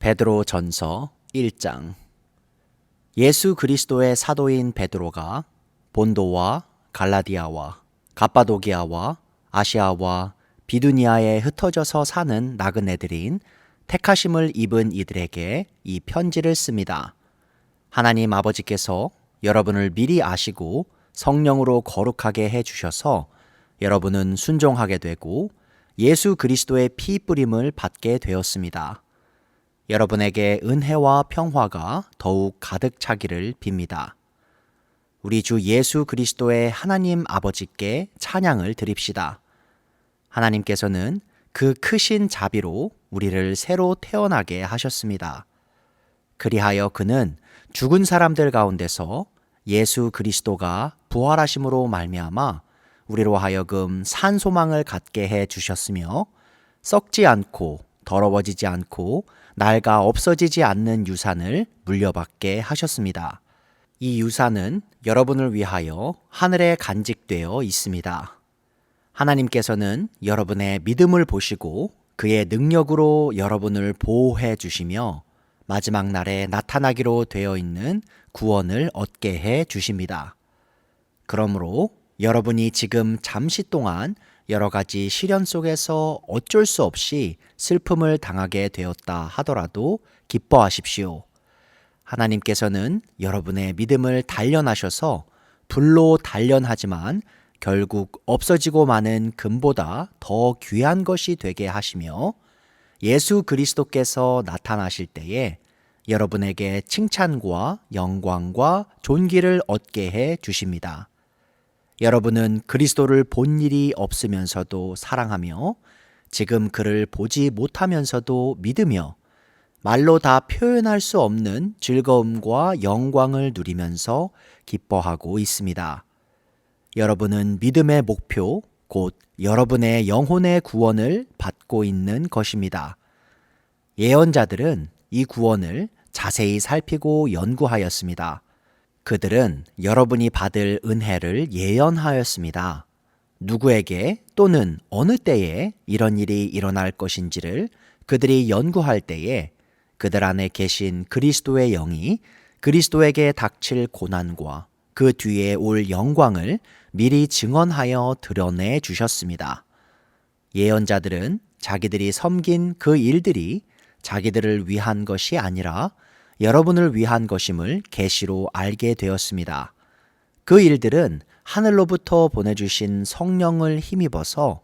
베드로 전서 1장. 예수 그리스도의 사도인 베드로가 본도와 갈라디아와 갑바도기아와 아시아와 비두니아에 흩어져서 사는 나그네들인 택하심을 입은 이들에게 이 편지를 씁니다. 하나님 아버지께서 여러분을 미리 아시고 성령으로 거룩하게 해주셔서 여러분은 순종하게 되고 예수 그리스도의 피 뿌림을 받게 되었습니다. 여러분에게 은혜와 평화가 더욱 가득 차기를 빕니다. 우리 주 예수 그리스도의 하나님 아버지께 찬양을 드립시다. 하나님께서는 그 크신 자비로 우리를 새로 태어나게 하셨습니다. 그리하여 그는 죽은 사람들 가운데서 예수 그리스도가 부활하심으로 말미암아 우리로 하여금 산 소망을 갖게 해 주셨으며 썩지 않고 더러워지지 않고 낡아 없어지지 않는 유산을 물려받게 하셨습니다. 이 유산은 여러분을 위하여 하늘에 간직되어 있습니다. 하나님께서는 여러분의 믿음을 보시고 그의 능력으로 여러분을 보호해 주시며 마지막 날에 나타나기로 되어 있는 구원을 얻게 해 주십니다. 그러므로 여러분이 지금 잠시 동안 여러 가지 시련 속에서 어쩔 수 없이 슬픔을 당하게 되었다 하더라도 기뻐하십시오. 하나님께서는 여러분의 믿음을 단련하셔서 불로 단련하지만 결국 없어지고 마는 금보다 더 귀한 것이 되게 하시며 예수 그리스도께서 나타나실 때에 여러분에게 칭찬과 영광과 존귀를 얻게 해 주십니다. 여러분은 그리스도를 본 일이 없으면서도 사랑하며 지금 그를 보지 못하면서도 믿으며 말로 다 표현할 수 없는 즐거움과 영광을 누리면서 기뻐하고 있습니다. 여러분은 믿음의 목표, 곧 여러분의 영혼의 구원을 받고 있는 것입니다. 예언자들은 이 구원을 자세히 살피고 연구하였습니다. 그들은 여러분이 받을 은혜를 예언하였습니다. 누구에게 또는 어느 때에 이런 일이 일어날 것인지를 그들이 연구할 때에 그들 안에 계신 그리스도의 영이 그리스도에게 닥칠 고난과 그 뒤에 올 영광을 미리 증언하여 드러내 주셨습니다. 예언자들은 자기들이 섬긴 그 일들이 자기들을 위한 것이 아니라 여러분을 위한 것임을 계시로 알게 되었습니다. 그 일들은 하늘로부터 보내주신 성령을 힘입어서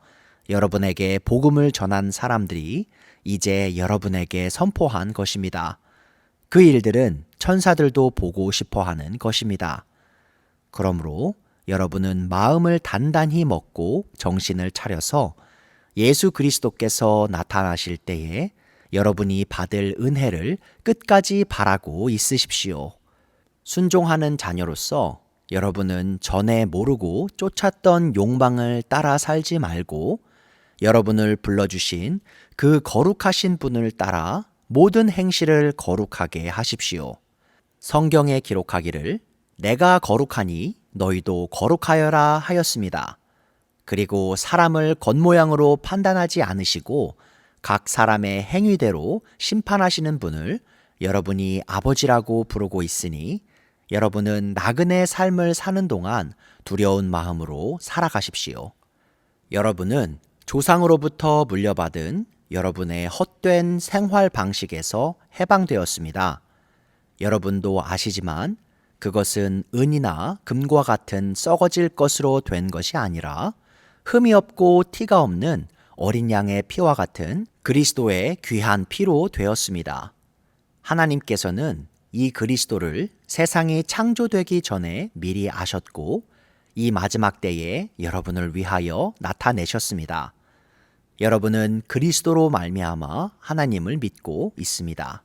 여러분에게 복음을 전한 사람들이 이제 여러분에게 선포한 것입니다. 그 일들은 천사들도 보고 싶어 하는 것입니다. 그러므로 여러분은 마음을 단단히 먹고 정신을 차려서 예수 그리스도께서 나타나실 때에 여러분이 받을 은혜를 끝까지 바라고 있으십시오. 순종하는 자녀로서 여러분은 전에 모르고 쫓았던 욕망을 따라 살지 말고 여러분을 불러주신 그 거룩하신 분을 따라 모든 행실을 거룩하게 하십시오. 성경에 기록하기를 내가 거룩하니 너희도 거룩하여라 하였습니다. 그리고 사람을 겉모양으로 판단하지 않으시고 각 사람의 행위대로 심판하시는 분을 여러분이 아버지라고 부르고 있으니 여러분은 나그네 삶을 사는 동안 두려운 마음으로 살아가십시오. 여러분은 조상으로부터 물려받은 여러분의 헛된 생활 방식에서 해방되었습니다. 여러분도 아시지만 그것은 은이나 금과 같은 썩어질 것으로 된 것이 아니라 흠이 없고 티가 없는 어린 양의 피와 같은 그리스도의 귀한 피로 되었습니다. 하나님께서는 이 그리스도를 세상이 창조되기 전에 미리 아셨고 이 마지막 때에 여러분을 위하여 나타내셨습니다. 여러분은 그리스도로 말미암아 하나님을 믿고 있습니다.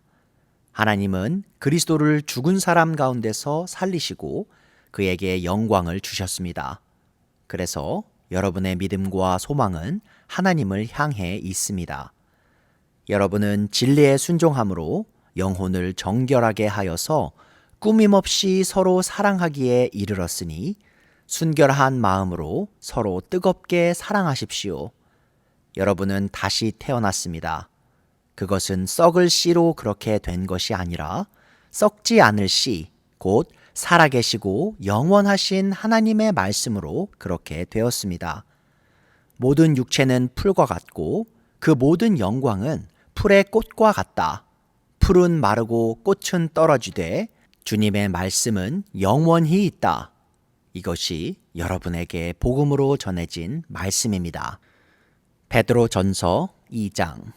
하나님은 그리스도를 죽은 사람 가운데서 살리시고 그에게 영광을 주셨습니다. 그래서 여러분의 믿음과 소망은 하나님을 향해 있습니다. 여러분은 진리에 순종함으로 영혼을 정결하게 하여서 꾸밈없이 서로 사랑하기에 이르렀으니 순결한 마음으로 서로 뜨겁게 사랑하십시오. 여러분은 다시 태어났습니다. 그것은 썩을 씨로 그렇게 된 것이 아니라 썩지 않을 씨, 곧 살아계시고 영원하신 하나님의 말씀으로 그렇게 되었습니다. 모든 육체는 풀과 같고 그 모든 영광은 풀의 꽃과 같다. 풀은 마르고 꽃은 떨어지되 주님의 말씀은 영원히 있다. 이것이 여러분에게 복음으로 전해진 말씀입니다. 베드로전서 2장.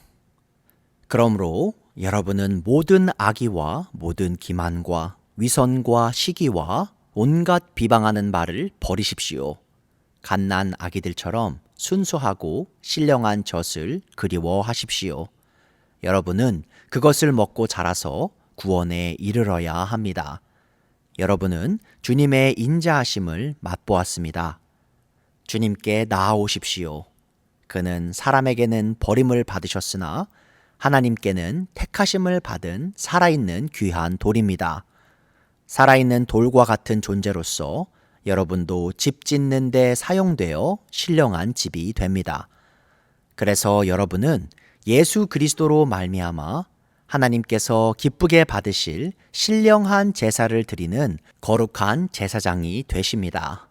그러므로 여러분은 모든 악의와 모든 기만과 위선과 시기와 온갖 비방하는 말을 버리십시오. 갓난 아기들처럼 순수하고 신령한 젖을 그리워하십시오. 여러분은 그것을 먹고 자라서 구원에 이르러야 합니다. 여러분은 주님의 인자하심을 맛보았습니다. 주님께 나아오십시오. 그는 사람에게는 버림을 받으셨으나 하나님께는 택하심을 받은 살아있는 귀한 돌입니다. 살아있는 돌과 같은 존재로서 여러분도 집 짓는 데 사용되어 신령한 집이 됩니다. 그래서 여러분은 예수 그리스도로 말미암아 하나님께서 기쁘게 받으실 신령한 제사를 드리는 거룩한 제사장이 되십니다.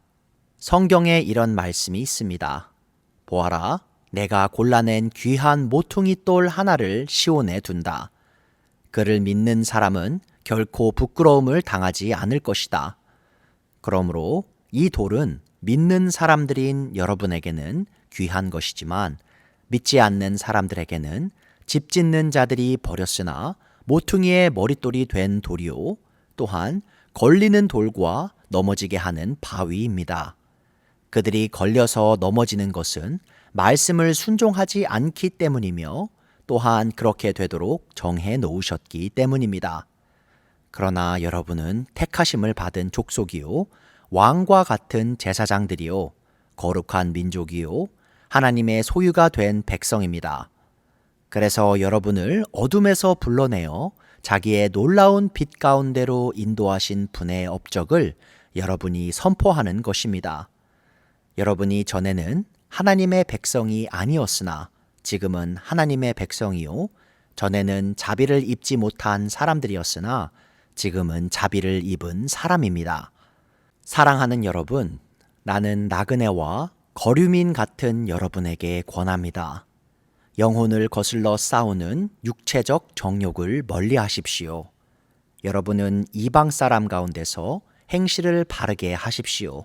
성경에 이런 말씀이 있습니다. 보아라, 내가 골라낸 귀한 모퉁이 돌 하나를 시온에 둔다. 그를 믿는 사람은 결코 부끄러움을 당하지 않을 것이다. 그러므로 이 돌은 믿는 사람들인 여러분에게는 귀한 것이지만 믿지 않는 사람들에게는 집 짓는 자들이 버렸으나 모퉁이의 머릿돌이 된 돌이요 또한 걸리는 돌과 넘어지게 하는 바위입니다. 그들이 걸려서 넘어지는 것은 말씀을 순종하지 않기 때문이며 또한 그렇게 되도록 정해 놓으셨기 때문입니다. 그러나 여러분은 택하심을 받은 족속이요 왕과 같은 제사장들이요 거룩한 민족이요 하나님의 소유가 된 백성입니다. 그래서 여러분을 어둠에서 불러내어 자기의 놀라운 빛 가운데로 인도하신 분의 업적을 여러분이 선포하는 것입니다. 여러분이 전에는 하나님의 백성이 아니었으나 지금은 하나님의 백성이요 전에는 자비를 입지 못한 사람들이었으나 지금은 자비를 입은 사람입니다. 사랑하는 여러분, 나는 나그네와 거류민 같은 여러분에게 권합니다. 영혼을 거슬러 싸우는 육체적 정욕을 멀리 하십시오. 여러분은 이방 사람 가운데서 행실을 바르게 하십시오.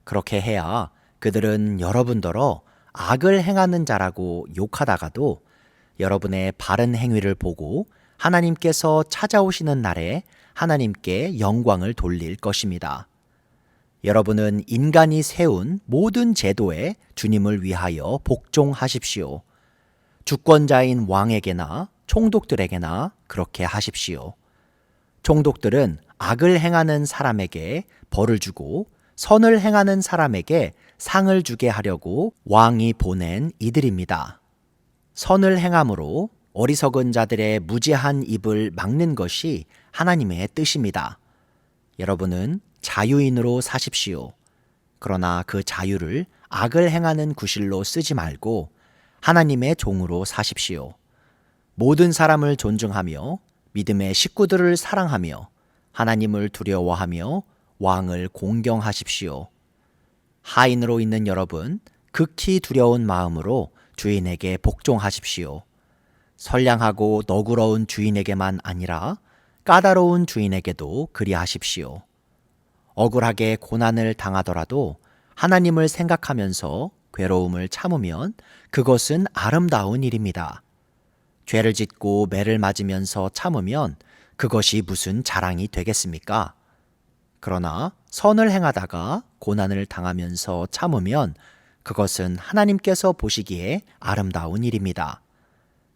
그렇게 해야 그들은 여러분더러 악을 행하는 자라고 욕하다가도 여러분의 바른 행위를 보고 하나님께서 찾아오시는 날에 하나님께 영광을 돌릴 것입니다. 여러분은 인간이 세운 모든 제도에 주님을 위하여 복종하십시오. 주권자인 왕에게나 총독들에게나 그렇게 하십시오. 총독들은 악을 행하는 사람에게 벌을 주고 선을 행하는 사람에게 상을 주게 하려고 왕이 보낸 이들입니다. 선을 행함으로 어리석은 자들의 무지한 입을 막는 것이 하나님의 뜻입니다. 여러분은 자유인으로 사십시오. 그러나 그 자유를 악을 행하는 구실로 쓰지 말고 하나님의 종으로 사십시오. 모든 사람을 존중하며 믿음의 식구들을 사랑하며 하나님을 두려워하며 왕을 공경하십시오. 하인으로 있는 여러분, 극히 두려운 마음으로 주인에게 복종하십시오. 선량하고 너그러운 주인에게만 아니라 까다로운 주인에게도 그리하십시오. 억울하게 고난을 당하더라도 하나님을 생각하면서 괴로움을 참으면 그것은 아름다운 일입니다. 죄를 짓고 매를 맞으면서 참으면 그것이 무슨 자랑이 되겠습니까? 그러나 선을 행하다가 고난을 당하면서 참으면 그것은 하나님께서 보시기에 아름다운 일입니다.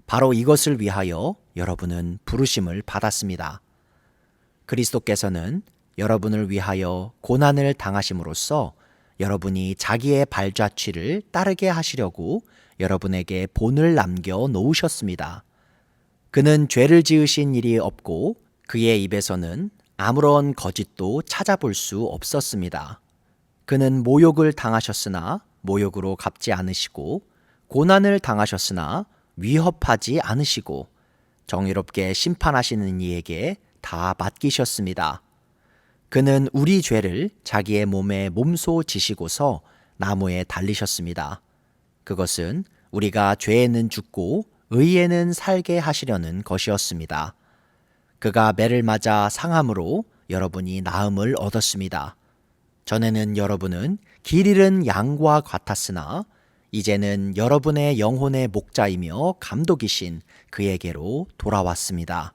바로 이것을 위하여 여러분은 부르심을 받았습니다. 그리스도께서는 여러분을 위하여 고난을 당하심으로써 여러분이 자기의 발자취를 따르게 하시려고 여러분에게 본을 남겨 놓으셨습니다. 그는 죄를 지으신 일이 없고 그의 입에서는 아무런 거짓도 찾아볼 수 없었습니다. 그는 모욕을 당하셨으나 모욕으로 갚지 않으시고 고난을 당하셨으나 위협하지 않으시고 정의롭게 심판하시는 이에게 다 맡기셨습니다. 그는 우리 죄를 자기의 몸에 몸소 지시고서 나무에 달리셨습니다. 그것은 우리가 죄에는 죽고 의에는 살게 하시려는 것이었습니다. 그가 매를 맞아 상함으로 여러분이 나음을 얻었습니다. 전에는 여러분은 길 잃은 양과 같았으나 이제는 여러분의 영혼의 목자이며 감독이신 그에게로 돌아왔습니다.